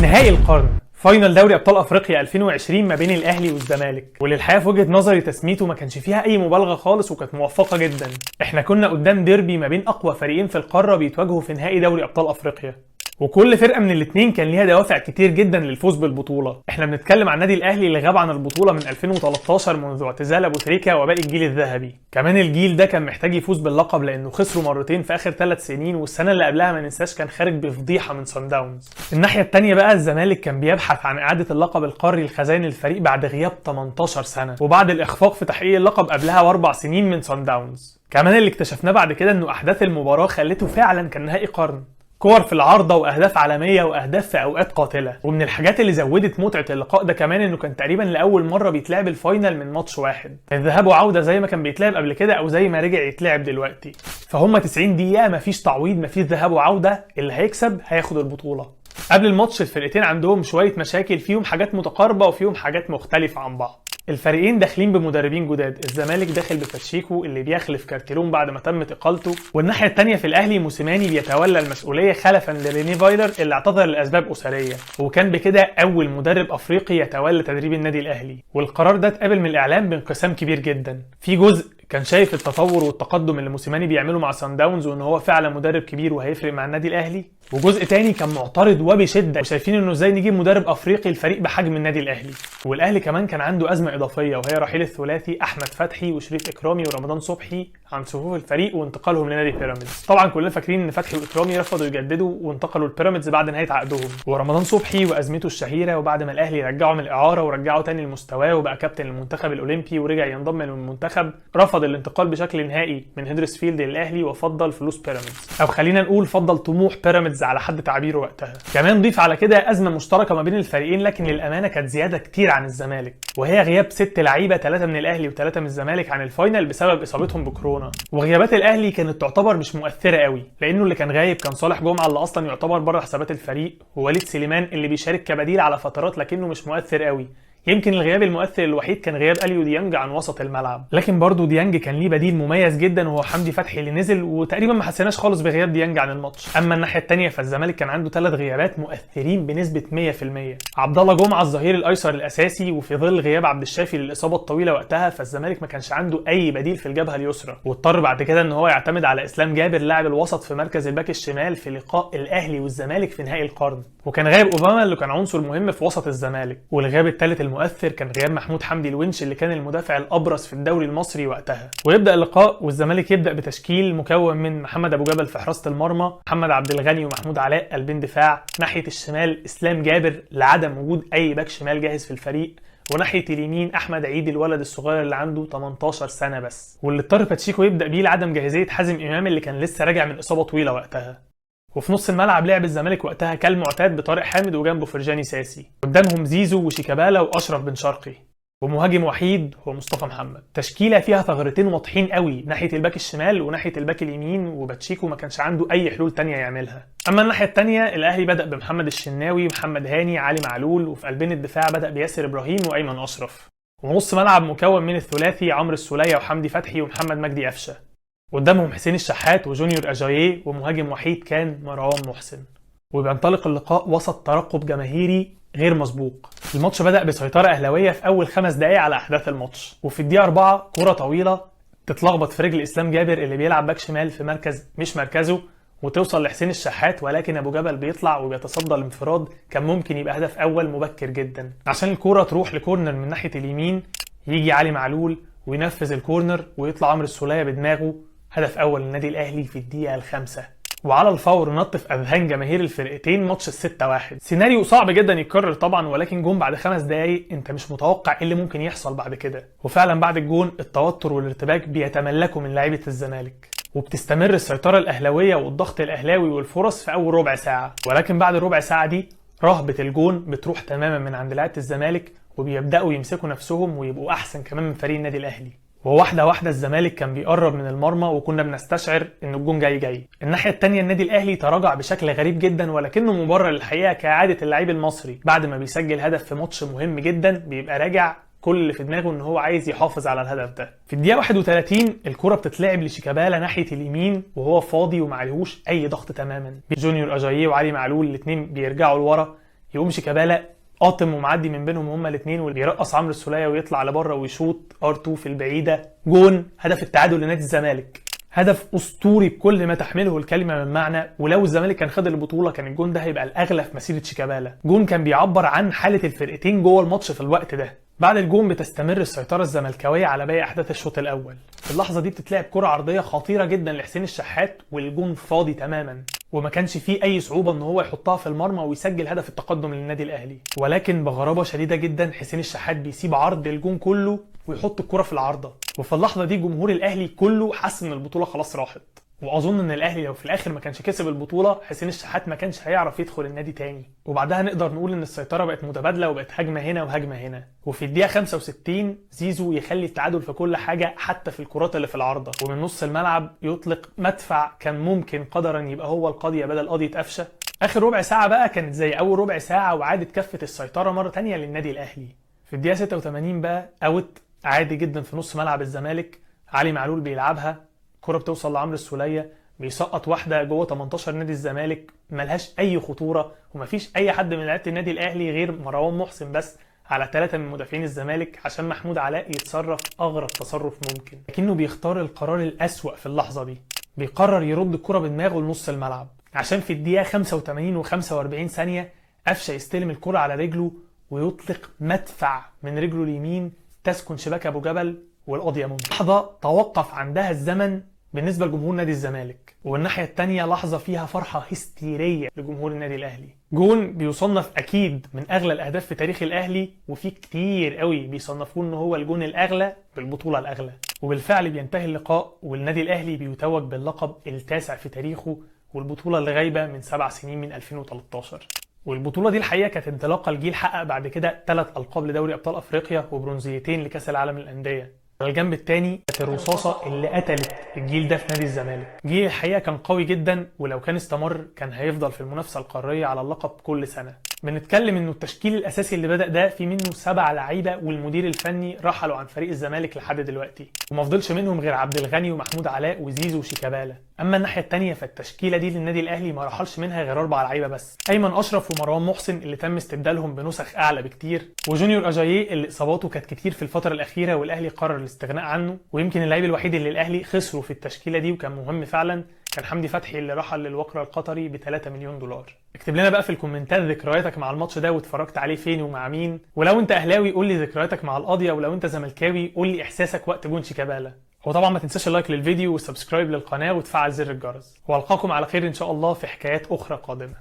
نهائي القرن، فاينل دوري ابطال افريقيا 2020 ما بين الاهلي والزمالك، واللي الحقيقه في وجهه نظري تسميته ما كانش فيها اي مبالغه خالص وكانت موفقه جدا. احنا كنا قدام ديربي ما بين اقوى فريقين في القاره بيتواجهوا في نهائي دوري ابطال افريقيا، وكل فرقه من الاثنين كان ليها دوافع كتير جدا للفوز بالبطوله. احنا بنتكلم عن النادي الاهلي اللي غاب عن البطوله من 2013 منذ اعتزال ابو تريكه وباقي الجيل الذهبي. كمان الجيل ده كان محتاج يفوز باللقب لانه خسروا مرتين في اخر 3 سنين، والسنه اللي قبلها ما ننساش كان خارج بفضيحه من صن داونز. الناحيه الثانيه بقى الزمالك كان بيبحث عن اعاده اللقب القاري لخزائن الفريق بعد غياب 18 سنه، وبعد الاخفاق في تحقيق اللقب قبلها و4 سنين من صن داونز. كمان اللي اكتشفناه بعد كده انه احداث المباراه خلته فعلا كان نهائي قرن، كور في العارضة واهداف عالمية واهداف في اوقات قاتلة. ومن الحاجات اللي زودت متعة اللقاء ده كمان انه كان تقريبا لاول مرة بيتلعب الفاينل من ماتش واحد، الذهاب وعودة زي ما كان بيتلعب قبل كده او زي ما رجع يتلعب دلوقتي. فهم 90 دقيقة مفيش تعويض، مفيش ذهاب وعودة، اللي هيكسب هياخد البطولة. قبل الماتش الفرقتين عندهم شوية مشاكل، فيهم حاجات متقاربة وفيهم حاجات مختلفة عن بعض. الفريقين داخلين بمدربين جداد، الزمالك داخل بباتشيكو اللي بيخلف كارتيرون بعد ما تمت اقالته، والناحيه الثانيه في الاهلي موسيماني بيتولى المسؤوليه خلفا لريني فايلر اللي اعتذر لاسباب اسريه، وكان بكده اول مدرب افريقي يتولى تدريب النادي الاهلي. والقرار ده اتقابل من الاعلام بانقسام كبير جدا. في جزء كان شايف التطور والتقدم اللي موسيماني بيعمله مع صن داونز وان هو فعلا مدرب كبير وهيفرق مع النادي الاهلي، وجزء تاني كان معترض وبشده وشايفين انه ازاي نجيب مدرب افريقي الفريق بحجم النادي الاهلي. والاهلي كمان كان عنده ازمه اضافيه وهي رحيل الثلاثي احمد فتحي وشريف اكرامي ورمضان صبحي عن صفوف الفريق وانتقالهم لنادي بيراميدز. طبعا كلنا فاكرين ان فتحي واكرامي رفضوا يجددوا وانتقلوا لبيراميدز بعد نهايه عقدهم، ورمضان صبحي وازمته الشهيره وبعد ما الاهلي رجعه من الاعاره ورجعه تاني لمستواه وبقى كابتن المنتخب الاولمبي ورجع ينضم للمنتخب، رفض الانتقال بشكل نهائي من هيدرسفيلد للاهلي وفضل فلوس بيراميدز، او خلينا نقول فضل طموح بيراميدز على حد تعبيره وقتها. كمان ضيف على كده ازمه مشتركه ما بين الفريقين لكن للامانه كانت زياده كتير عن الزمالك، وهي غياب 6 لعيبه، 3 من الاهلي و3 من الزمالك عن الفاينل بسبب اصابتهم بكورونا. وغيابات الاهلي كانت تعتبر مش مؤثره قوي لانه اللي كان غايب كان صالح جمعه اللي اصلا يعتبر بره حسابات الفريق، ووليد سليمان اللي بيشارك كبديل على فترات لكنه مش مؤثر قوي. يمكن الغياب المؤثر الوحيد كان غياب اليو ديانج عن وسط الملعب، لكن برضه ديانج كان ليه بديل مميز جدا وهو حمدي فتحي اللي نزل، وتقريبا ما حسيناش خالص بغياب ديانج عن الماتش. اما الناحيه الثانيه فالزمالك كان عنده 3 غيابات مؤثرين بنسبه 100%. عبد الله جمعه الظهير الايسر الاساسي، وفي ظل غياب عبد الشافي للاصابه الطويله وقتها فالزمالك ما كانش عنده اي بديل في الجبهه اليسرى، واضطر بعد كده ان هو يعتمد على اسلام جابر لاعب الوسط في مركز الباك الشمال في لقاء الاهلي والزمالك في نهائي القرن. وكان غايب اوباما اللي كان عنصر مهم في وسط الزمالك. والغياب الثالث المؤثر كان غياب محمود حمدي الونش اللي كان المدافع الابرز في الدوري المصري وقتها. ويبدا اللقاء والزمالك يبدا بتشكيل مكون من محمد ابو جبل في حراسه المرمى، محمد عبد الغني ومحمود علاء قلبين دفاع، ناحيه الشمال اسلام جابر لعدم وجود اي باك شمال جاهز في الفريق، وناحيه اليمين احمد عيد الولد الصغير اللي عنده 18 سنه بس، واللي اضطر باتشيكو يبدا بيه لعدم جاهزيه حازم امام اللي كان لسه راجع من اصابه طويله وقتها. وفي نص الملعب لعب الزمالك وقتها كالمعتاد بطارق حامد وجنبه فرجاني ساسي، قدامهم زيزو وشيكابالا واشرف بن شرقي، ومهاجم وحيد هو مصطفى محمد. تشكيله فيها ثغرتين واضحين قوي ناحيه الباك الشمال وناحيه الباك اليمين، وباتشيكو ما كانش عنده اي حلول تانية يعملها. اما الناحيه الثانيه الاهلي بدا بمحمد الشناوي ومحمد هاني علي معلول، وفي قلبين الدفاع بدا بياسر ابراهيم وايمن اشرف، ونص ملعب مكون من الثلاثي عمرو السوليه وحمدي فتحي ومحمد مجدي قفشه، قدامهم حسين الشحات وجونيور اجاييه، ومهاجم وحيد كان مروان محسن. وبينطلق اللقاء وسط ترقب جماهيري غير مسبوق. الماتش بدأ بسيطرة أهلاوية في أول 5 دقايق على أحداث الماتش، وفي الدقيقة 4 كرة طويلة تتلخبط في رجل إسلام جابر اللي بيلعب باك شمال في مركز مش مركزه، وتوصل لحسين الشحات، ولكن أبو جبل بيطلع وبيتصدى الانفراد كان ممكن يبقى هدف أول مبكر جدا. عشان الكرة تروح لكورنر من ناحية اليمين يجي علي معلول وينفذ الكورنر ويطلع عمرو السولية بدماغه، هدف أول للنادي الأهلي في الدقيقة 5. وعلى الفور نط في اذهان جماهير الفرقتين ماتش 6-1. سيناريو صعب جدا يتكرر طبعا، ولكن جون بعد 5 دقايق انت مش متوقع ايه اللي ممكن يحصل بعد كده. وفعلا بعد الجون التوتر والارتباك بيتملكوا من لاعيبه الزمالك، وبتستمر السيطره الاهلاويه والضغط الاهلاوي والفرص في اول ربع ساعه، ولكن بعد الربع ساعه دي رهبه الجون بتروح تماما من عند لاعيبه الزمالك وبيبداوا يمسكوا نفسهم ويبقوا احسن كمان من فريق النادي الاهلي. وواحدة واحدة الزمالك كان بيقرب من المرمى وكنا بنستشعر ان الجون جاي. الناحية التانية النادي الاهلي تراجع بشكل غريب جدا، ولكنه مبرر الحقيقة كعادة اللعيب المصري بعد ما بيسجل هدف في ماتش مهم جدا بيبقى راجع كل اللي في دماغه ان هو عايز يحافظ على الهدف ده. في الدقيقة 31 الكرة بتتلعب لشيكابالا ناحية اليمين وهو فاضي ومعلهوش اي ضغط تماما. جونيور اجاييه وعلي معلول الاثنين بيرجعوا لورا يقوم شيكابالا قاطم ومعدي من بينهم هما الاثنين وبيرقص عمرو السولية ويطلع لبره ويشوط ار2 في البعيده، جون، هدف التعادل لنادي الزمالك. هدف اسطوري بكل ما تحمله الكلمه من معنى، ولو الزمالك كان خد البطوله كان الجون ده هيبقى الاغلى في مسيره شيكابالا. جون كان بيعبر عن حاله الفرقتين جوه الماتش في الوقت ده. بعد الجون بتستمر السيطره الزملكاويه على باقي احداث الشوط الاول. في اللحظه دي بتتلعب كره عرضيه خطيره جدا لحسين الشحات والجون فاضي تماما، وما كانش فيه اي صعوبه ان هو يحطها في المرمى ويسجل هدف التقدم للنادي الاهلي. ولكن بغرابه شديده جدا حسين الشحات بيسيب عرض الجون كله ويحط الكره في العارضه، وفي اللحظه دي جمهور الاهلي كله حس ان البطوله خلاص راحت. واظن ان الاهلي لو في الاخر ما كانش كسب البطوله حسين الشحات ما كانش هيعرف يدخل النادي تاني. وبعدها نقدر نقول ان السيطره بقت متبادله وبقت هجمه هنا وهجمه هنا. وفي الدقيقه 65 زيزو يخلي التعادل في كل حاجه حتى في الكرات اللي في العارضه، ومن نص الملعب يطلق مدفع كان ممكن قدرا يبقى هو القضيه بدل قضيه قفشه. اخر ربع ساعه بقى كانت زي اول ربع ساعه وعادت كفه السيطره مره تانيه للنادي الاهلي. في الدقيقه 86 بقى اوت عادي جدا في نص ملعب الزمالك، علي معلول بيلعبها، كرة بتوصل لعمرو السولية بيسقط واحده جوه 18 نادي الزمالك ملهاش اي خطوره، ومفيش اي حد من لعيبه النادي الاهلي غير مروان محسن بس على 3 من مدافعين الزمالك عشان محمود علاء يتصرف اغرب تصرف ممكن. لكنه بيختار القرار الاسوأ في اللحظه دي، بيقرر يرد الكره بدماغه لنص الملعب عشان في الدقيقه 85 و45 ثانيه قفشه يستلم الكره على رجله ويطلق مدفع من رجله اليمين تسكن شباك ابو جبل والقضيه ممكن. لحظه توقف عندها الزمن بالنسبه لجمهور نادي الزمالك، والناحيه الثانيه لحظه فيها فرحه هستيريه لجمهور النادي الاهلي. جون بيصنف اكيد من اغلى الاهداف في تاريخ الاهلي، وفي كتير قوي بيصنفوه ان هو الجون الاغلى بالبطوله الاغلى. وبالفعل بينتهي اللقاء والنادي الاهلي بيتوج باللقب التاسع في تاريخه، والبطوله اللي غايبه من 7 سنين من 2013. والبطوله دي الحقيقه كانت انطلاقه الجيل حقق بعد كده 3 القاب لدوري ابطال افريقيا وبرونزيتين لكاس العالم للانديه. على الجنب الثاني كانت الرصاصه اللي قتلت الجيل ده في نادي الزمالك. جيل الحقيقه كان قوي جدا، ولو كان استمر كان هيفضل في المنافسه القاريه على اللقب كل سنه. بنتكلم انه التشكيل الاساسي اللي بدا ده في منه 7 لعيبه، والمدير الفني رحلوا عن فريق الزمالك لحد دلوقتي، وما فضلش منهم غير عبد الغني ومحمود علاء وزيزو وشيكابالا. اما الناحيه الثانيه فالتشكيله دي للنادي الاهلي ما رحلش منها غير 4 لعيبه بس، ايمن اشرف ومروان محسن اللي تم استبدالهم بنسخ اعلى بكتير، وجونيور اجاييه اللي اصاباته كانت كتير في الفتره الاخيره والاهلي قرر الاستغناء عنه. ويمكن اللعيب الوحيد اللي الاهلي خسره في التشكيله دي وكان مهم فعلا كان حمدي فتحي اللي رحل للوقرة القطري ب 3 مليون دولار. اكتب لنا بقى في الكومنتات ذكرياتك مع الماتش ده واتفرجت عليه فين ومع مين، ولو انت اهلاوي قول لي ذكرياتك مع القضيه، ولو انت زملكاوي قول لي احساسك وقت جون شيكابالا. وطبعا ما تنساش اللايك للفيديو والسبسكرايب للقناه وتفعل زر الجرس، والقاكم على خير ان شاء الله في حكايات اخرى قادمه.